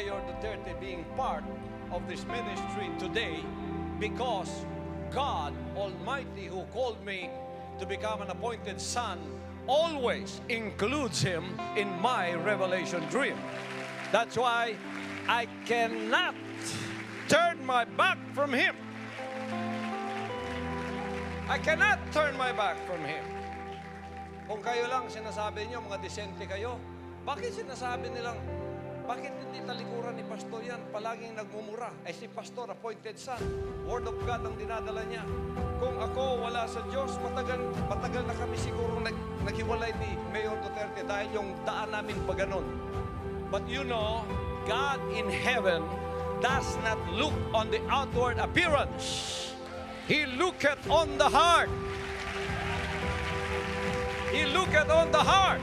Mayor Duterte being part of this ministry today because God Almighty, who called me to become an appointed son, always includes him in my revelation dream. That's why I cannot turn my back from him. I cannot turn my back from him. Kung kayo lang sinasabi niyo, mga disente kayo, bakit sinasabi nilang, bakit hindi talikuran ni pastor yan? Palaging nagmumura. Eh si pastor, appointed son. Word of God ang dinadala niya. Kung ako wala sa Diyos, matagal na kami siguro naghiwalay ni Mayor Duterte dahil yung daan namin pa ganon. But you know, God in heaven does not look on the outward appearance. He looketh on the heart. He looketh on the heart.